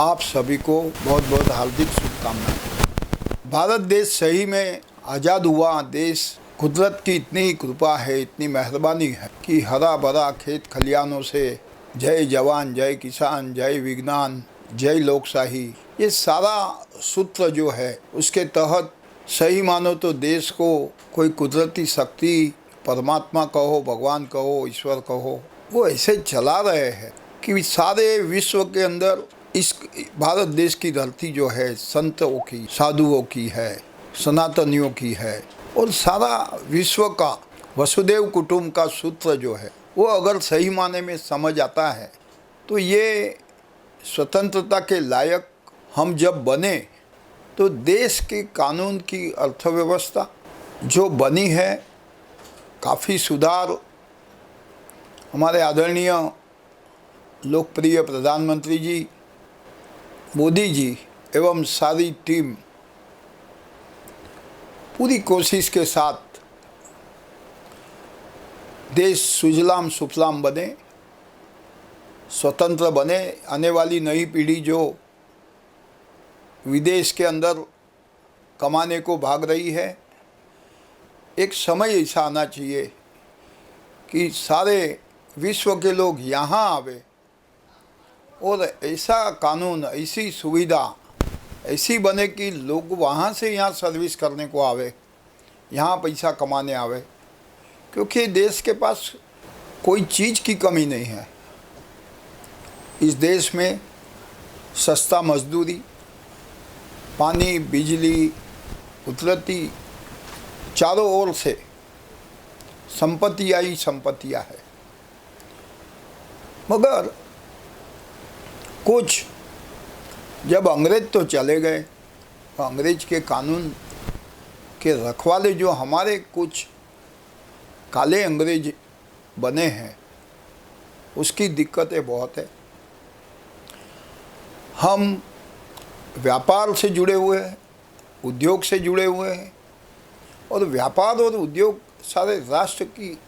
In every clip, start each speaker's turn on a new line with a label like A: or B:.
A: आप सभी को बहुत बहुत हार्दिक शुभकामनाएं। भारत देश सही में आज़ाद हुआ देश। कुदरत की इतनी कृपा है, इतनी मेहरबानी है कि हरा भरा खेत खलियानों से जय जवान, जय किसान, जय विज्ञान, जय लोकशाही, ये सारा सूत्र जो है उसके तहत सही मानो तो देश को कोई कुदरती शक्ति, परमात्मा कहो, भगवान कहो, ईश्वर कहो, वो ऐसे चला रहे हैं कि सारे विश्व के अंदर इस भारत देश की धरती जो है संतों की, साधुओं की है, सनातनियों की है, और सारा विश्व का वसुदेव कुटुंब का सूत्र जो है वो अगर सही माने में समझ आता है तो ये स्वतंत्रता के लायक हम जब बने तो देश के कानून की अर्थव्यवस्था जो बनी है, काफ़ी सुधार हमारे आदरणीय लोकप्रिय प्रधानमंत्री जी मोदी जी एवं सारी टीम पूरी कोशिश के साथ देश सुजलाम सुफलाम बने, स्वतंत्र बने। आने वाली नई पीढ़ी जो विदेश के अंदर कमाने को भाग रही है, एक समय ऐसा आना चाहिए कि सारे विश्व के लोग यहाँ आवे और ऐसा कानून, ऐसी सुविधा ऐसी बने कि लोग वहाँ से यहाँ सर्विस करने को आवे, यहाँ पैसा कमाने आवे, क्योंकि देश के पास कोई चीज़ की कमी नहीं है। इस देश में सस्ता मजदूरी, पानी, बिजली, उतरती चारों ओर से संपत्तियाँ ही संपत्तियाँ है। मगर कुछ जब अंग्रेज तो चले गए, तो अंग्रेज के कानून के रखवाले जो हमारे कुछ काले अंग्रेज बने हैं, उसकी दिक्कतें बहुत है। हम व्यापार से जुड़े हुए हैं, उद्योग से जुड़े हुए हैं, और व्यापार और उद्योग सारे राष्ट्र की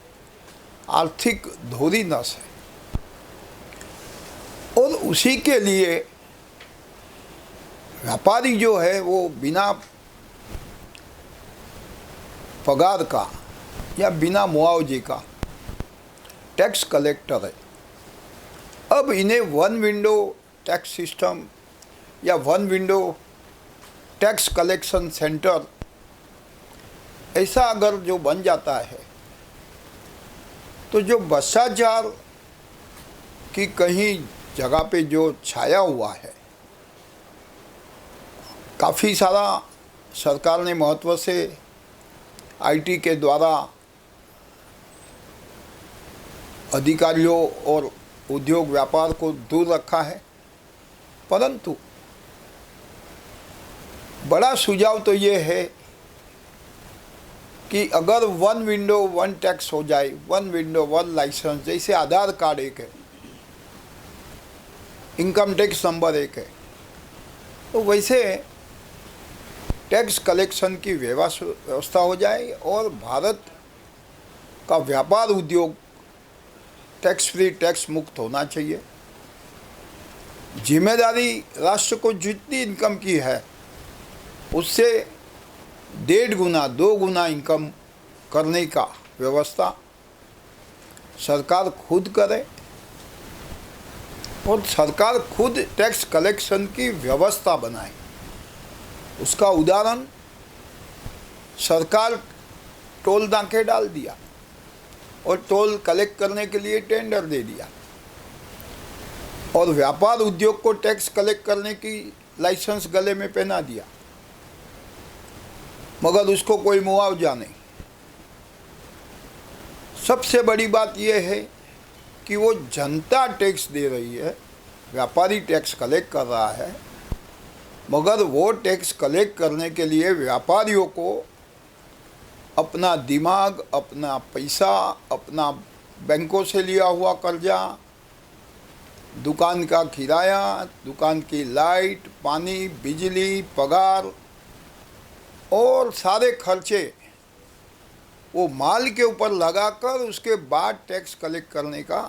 A: आर्थिक धोरी नस है, और उसी के लिए व्यापारी जो है वो बिना पगार का या बिना मुआवजे का टैक्स कलेक्टर है। अब इन्हें वन विंडो टैक्स सिस्टम या one window tax collection centre ऐसा अगर जो बन जाता है तो जो भ्रष्टाचार की कहीं जगह पे जो छाया हुआ है, काफ़ी सारा सरकार ने महत्व से आईटी के द्वारा अधिकारियों और उद्योग व्यापार को दूर रखा है, परंतु बड़ा सुझाव तो ये है कि अगर वन विंडो वन टैक्स हो जाए, वन विंडो वन लाइसेंस, जैसे आधार कार्ड एक है, इनकम टैक्स नंबर एक है, तो वैसे टैक्स कलेक्शन की व्यवस्था हो जाए और भारत का व्यापार उद्योग टैक्स फ्री, टैक्स मुक्त होना चाहिए। जिम्मेदारी राष्ट्र को जितनी इनकम की है उससे 1.5 गुना 2 गुना इनकम करने का व्यवस्था सरकार खुद करे, और सरकार खुद टैक्स कलेक्शन की व्यवस्था बनाए। उसका उदाहरण सरकार टोल नाके डाल दिया और टोल कलेक्ट करने के लिए टेंडर दे दिया, और व्यापार उद्योग को टैक्स कलेक्ट करने की लाइसेंस गले में पहना दिया, मगर उसको कोई मुआवजा नहीं। सबसे बड़ी बात यह है कि वो जनता टैक्स दे रही है, व्यापारी टैक्स कलेक्ट कर रहा है, मगर वो टैक्स कलेक्ट करने के लिए व्यापारियों को अपना दिमाग, अपना पैसा, अपना बैंकों से लिया हुआ कर्जा, दुकान का किराया, दुकान की लाइट, पानी, बिजली, पगार और सारे खर्चे वो माल के ऊपर लगाकर उसके बाद टैक्स कलेक्ट करने का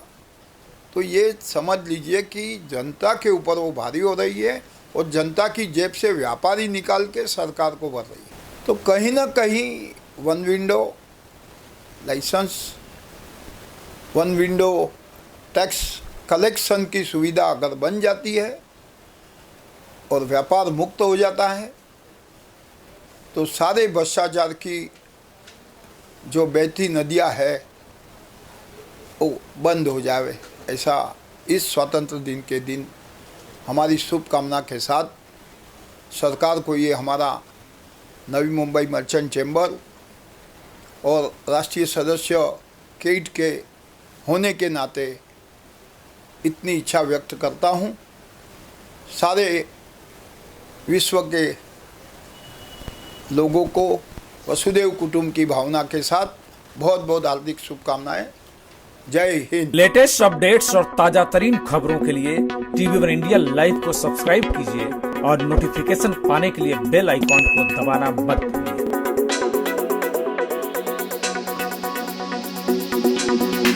A: तो ये समझ लीजिए कि जनता के ऊपर वो भारी हो रही है और जनता की जेब से व्यापारी निकाल के सरकार को भर रही है। तो कहीं ना कहीं one window license, one window tax collection की सुविधा अगर बन जाती है और व्यापार मुक्त हो जाता है तो सारे भ्रष्टाचार की जो बहती नदियाँ है वो बंद हो जाए। ऐसा इस स्वतंत्र दिन के दिन हमारी शुभकामना के साथ सरकार को ये हमारा नवी मुंबई मर्चेंट चैम्बर और राष्ट्रीय सदस्य केट के होने के नाते इतनी इच्छा व्यक्त करता हूँ। सारे विश्व के लोगों को वसुदेव कुटुंब की भावना के साथ बहुत बहुत हार्दिक शुभकामनाएं। जय हिंद।
B: लेटेस्ट अपडेट्स और ताजा तरीन खबरों के लिए TV1 इंडिया लाइव को सब्सक्राइब कीजिए और नोटिफिकेशन पाने के लिए बेल आइकॉन को दबाना मत भूलिए।